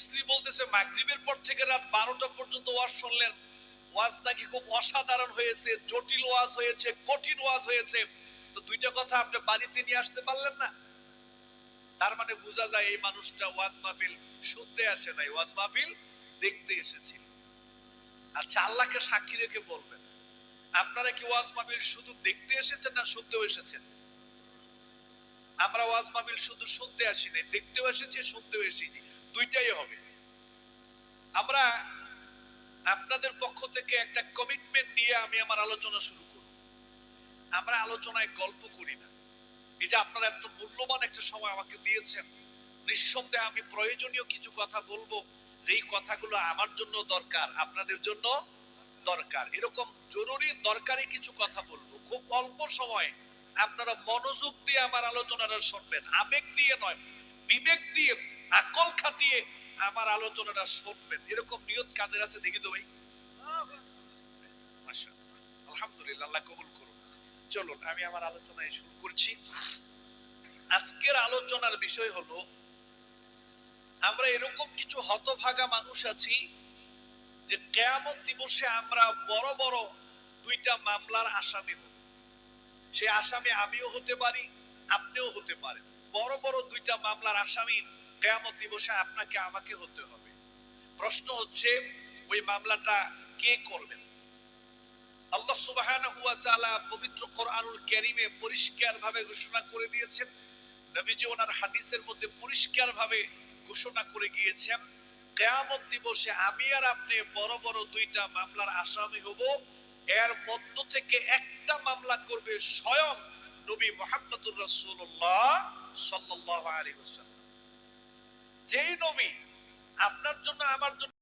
স্ত্রী বলতেছে মাগরিবের পর থেকে রাত 12টা পর্যন্ত ওয়াজ শুনলেন, ওয়াজ নাকি খুব অসাধারণ হয়েছে, জটিল ওয়াজ হয়েছে, কঠিন ওয়াজ হয়েছে। তো দুইটা কথা আপনি বাড়িতে নিয়ে আসতে পারলেন না? তার মানে বোঝা যায় এই মানুষটা ওয়াজ মাহফিল শুনতে আসে নাই, ওয়াজ মাহফিল দেখতে এসেছিল। আচ্ছা, আল্লাহকে সাক্ষী রেখে বলবেন, আপনারা কি ওয়াজ মাহফিল শুধু দেখতে এসেছেন না শুনতেও এসেছেন? আমরা ওয়াজ মাহফিল শুধু শুনতে আসি নাই, দেখতেও এসেছি, শুনতেও এসেছি, দুইটাই হবে। আমরা আপনাদের পক্ষ থেকে একটা কমিটমেন্ট নিয়ে আমি আমার আলোচনা শুরু করব। আমরা আলোচনায় গল্প করি না। এই যে আপনারা এত মূল্যবান একটা সময় আমাকে দিয়েছেন, নিঃসন্দেহে আমি প্রয়োজনীয় কিছু কথা বলবো, যেই কথাগুলো আমার জন্য দরকার, আপনাদের জন্য দরকার। এরকম জরুরি দরকারি কিছু কথা বলবো খুব অল্প সময়ে। আপনারা মনোযোগ দিয়ে আমার আলোচনাটা শুনবেন, আবেগ দিয়ে নয়, বিবেক দিয়ে, আকল খাটিয়ে আমার আলোচনাটা শুনবেন। এরকম নিয়ত কাদের আছে দেখি তো ভাই? মাশাআল্লাহ, আলহামদুলিল্লাহ, আল্লাহ কবুল করুন। চলুন আমি আমার আলোচনায় শুরু করছি। আজকের আলোচনার বিষয় হলো, আমরা এরকম কিছু হতভাগা মানুষ আছি যে কিয়ামত দিবসে আমরা বড় বড় দুইটা মামলার আসামি হব। সে আসামি আমিও হতে পারি, আপনিও হতে পারেন। বড় বড় দুইটা মামলার আসামি কিয়ামত দিবসে আপনাকে আমাকে হতে হবে। প্রশ্ন হচ্ছে, ওই মামলাটা কে করবেন? আল্লাহ সুবহানাহু ওয়া তাআলা পবিত্র কোরআনুল কারীমে পরিষ্কারভাবে ঘোষণা করে দিয়েছেন, নবীজি ওনার হাদিসের মধ্যে পরিষ্কারভাবে ঘোষণা করে গিয়েছেন, কিয়ামত দিবসে আমি আর আপনি বড় বড় দুইটা মামলার আসামি হব। এর মধ্য থেকে একটা মামলা করবে স্বয়ং নবী মুহাম্মদুর রাসূলুল্লাহ সাল্লাল্লাহু আলাইহি ওয়াসাল্লাম। যেই নবী আপনার জন্য আমার জন্য